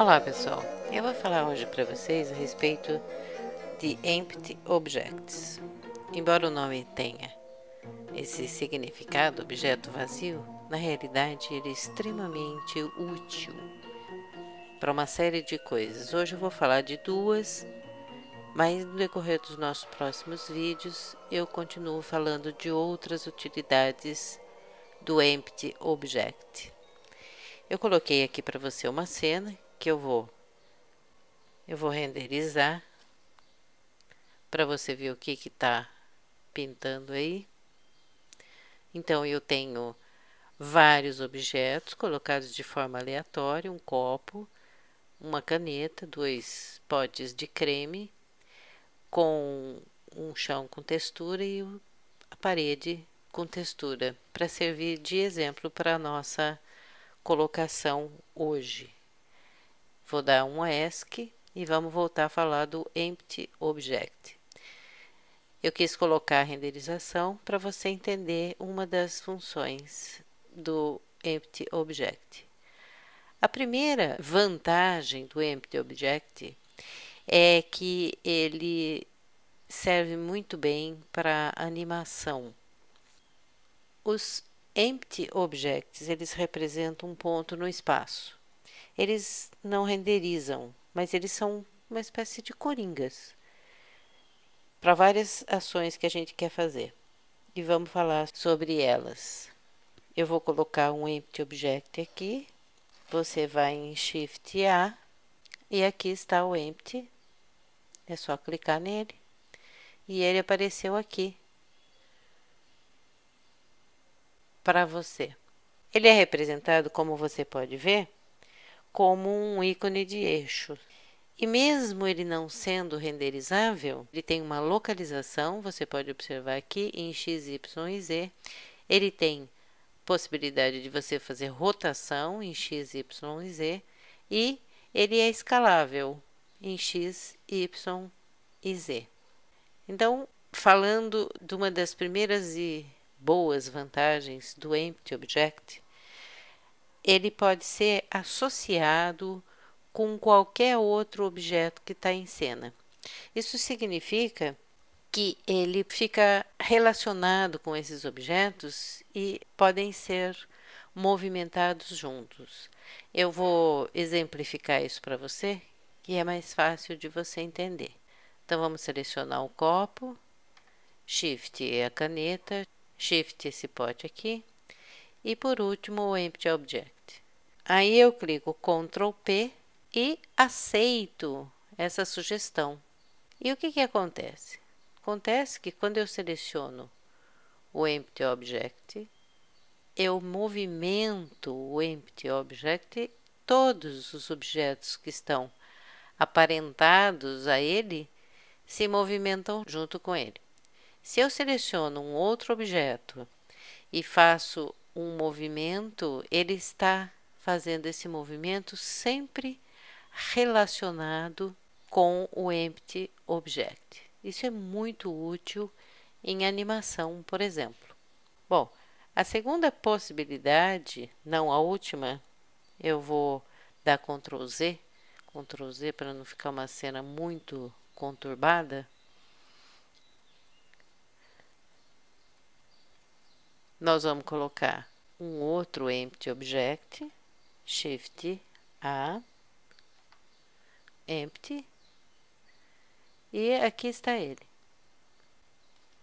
Olá pessoal, eu vou falar hoje para vocês a respeito de Empty Objects. Embora o nome tenha esse significado, objeto vazio, na realidade ele é extremamente útil para uma série de coisas. Hoje eu vou falar de duas, mas no decorrer dos nossos próximos vídeos eu continuo falando de outras utilidades do Empty Object. Eu coloquei aqui para você uma cena que eu vou renderizar para você ver o que está pintando aí. Então, eu tenho vários objetos colocados de forma aleatória, um copo, uma caneta, dois potes de creme, com um chão com textura e a parede com textura, para servir de exemplo para a nossa colocação hoje. Vou dar um ESC e vamos voltar a falar do Empty Object. Eu quis colocar a renderização para você entender uma das funções do Empty Object. A primeira vantagem do Empty Object é que ele serve muito bem para animação. Os Empty Objects, eles representam um ponto no espaço. Eles não renderizam, mas eles são uma espécie de coringas para várias ações que a gente quer fazer. E vamos falar sobre elas. Eu vou colocar um Empty Object aqui. Você vai em Shift A e aqui está o Empty. É só clicar nele e ele apareceu aqui para você. Ele é representado, como você pode ver, como um ícone de eixo. E mesmo ele não sendo renderizável, ele tem uma localização, você pode observar aqui em X, Y e Z. Ele tem possibilidade de você fazer rotação em X, Y e Z. E ele é escalável em X, Y e Z. Então, falando de uma das primeiras e boas vantagens do Empty Object, ele pode ser associado com qualquer outro objeto que está em cena. Isso significa que ele fica relacionado com esses objetos e podem ser movimentados juntos. Eu vou exemplificar isso para você, que é mais fácil de você entender. Então, vamos selecionar o copo, Shift a caneta, Shift esse pote aqui, e por último o Empty Object. Aí eu clico Ctrl P e aceito essa sugestão. E o que acontece? Acontece que quando eu seleciono o Empty Object, eu movimento o Empty Object, todos os objetos que estão aparentados a ele se movimentam junto com ele. Se eu seleciono um outro objeto e faço um movimento, ele está fazendo esse movimento sempre relacionado com o Empty Object. Isso é muito útil em animação, por exemplo. Bom, a segunda possibilidade, não a última, eu vou dar Ctrl Z para não ficar uma cena muito conturbada. Nós vamos colocar um outro Empty Object, Shift A, Empty, e aqui está ele.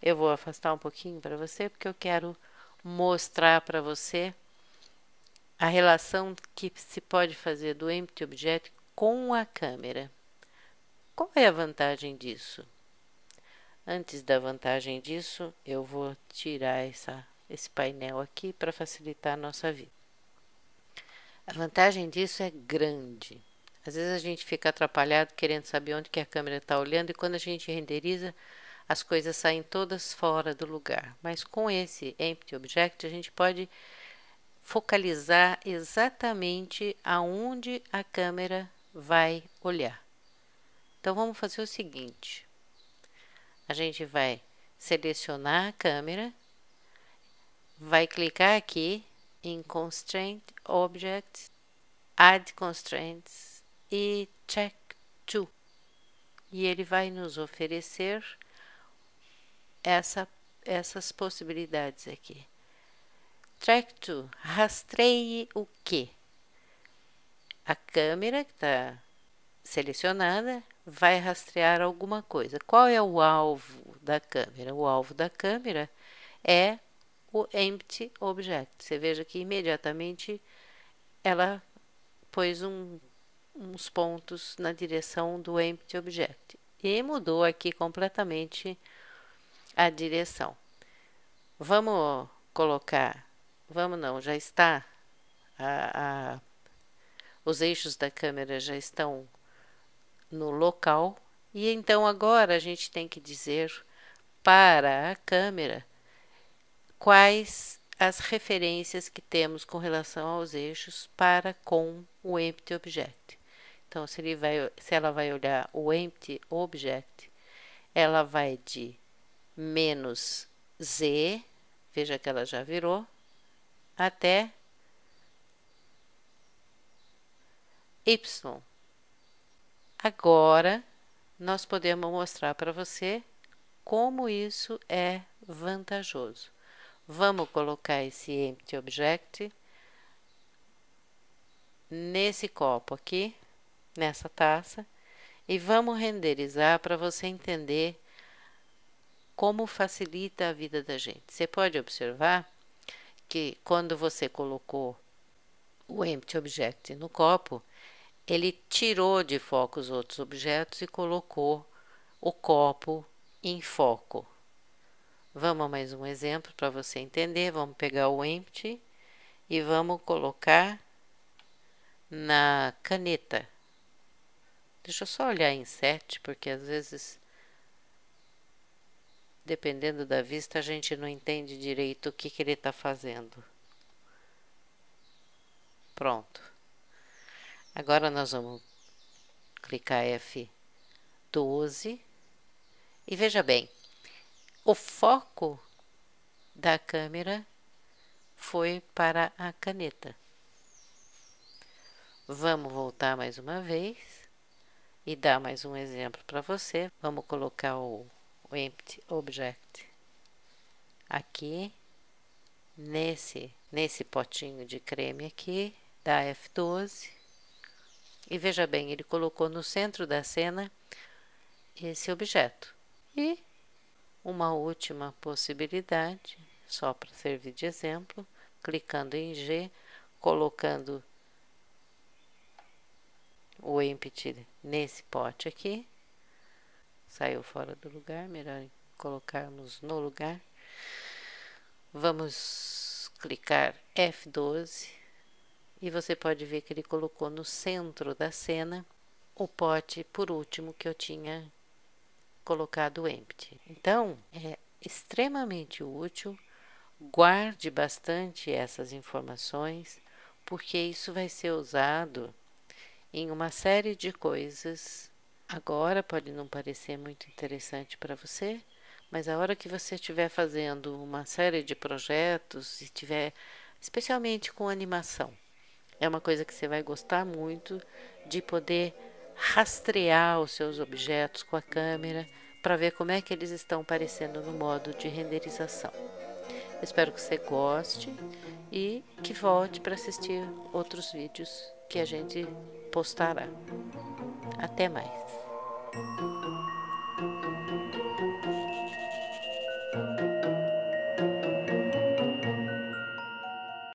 Eu vou afastar um pouquinho para você, porque eu quero mostrar para você a relação que se pode fazer do Empty Object com a câmera. Qual é a vantagem disso? Antes da vantagem disso, eu vou tirar esse painel aqui para facilitar a nossa vida. A vantagem disso é grande. Às vezes a gente fica atrapalhado querendo saber onde que a câmera está olhando e quando a gente renderiza, as coisas saem todas fora do lugar. Mas com esse Empty Object, a gente pode focalizar exatamente aonde a câmera vai olhar. Então, vamos fazer o seguinte. A gente vai selecionar a câmera, vai clicar aqui em Constraint Object, Add Constraints e Check To. E ele vai nos oferecer essas possibilidades aqui. Track To, rastreie o quê? A câmera que está selecionada vai rastrear alguma coisa. Qual é o alvo da câmera? O alvo da câmera é o Empty Object. Você veja que imediatamente ela pôs uns pontos na direção do Empty Object e mudou aqui completamente a direção. Vamos colocar, vamos não, já está, os eixos da câmera já estão no local e então agora a gente tem que dizer para a câmera quais as referências que temos com relação aos eixos para com o Empty Object. Então, se ela vai olhar o Empty Object, ela vai de menos Z, veja que ela já virou, até Y. Agora, nós podemos mostrar para você como isso é vantajoso. Vamos colocar esse Empty Object nesse copo aqui, nessa taça, e vamos renderizar para você entender como facilita a vida da gente. Você pode observar que quando você colocou o Empty Object no copo, ele tirou de foco os outros objetos e colocou o copo em foco. Vamos a mais um exemplo para você entender. Vamos pegar o Empty e vamos colocar na caneta. Deixa eu só olhar em 7, porque às vezes, dependendo da vista, a gente não entende direito o que ele está fazendo. Pronto. Agora nós vamos clicar F12 e veja bem, o foco da câmera foi para a caneta. Vamos voltar mais uma vez e dar mais um exemplo para você. Vamos colocar o Empty Object aqui, nesse potinho de creme aqui, da F12. E veja bem, ele colocou no centro da cena esse objeto. E uma última possibilidade, só para servir de exemplo, clicando em G, colocando o Empty nesse pote aqui. Saiu fora do lugar, melhor colocarmos no lugar. Vamos clicar F12 e você pode ver que ele colocou no centro da cena o pote por último que eu tinha colocado o Empty. Então, é extremamente útil, guarde bastante essas informações, porque isso vai ser usado em uma série de coisas. Agora pode não parecer muito interessante para você, mas a hora que você estiver fazendo uma série de projetos, e tiver, especialmente com animação, é uma coisa que você vai gostar muito de poder rastrear os seus objetos com a câmera para ver como é que eles estão aparecendo no modo de renderização. Espero que você goste e que volte para assistir outros vídeos que a gente postará. Até mais!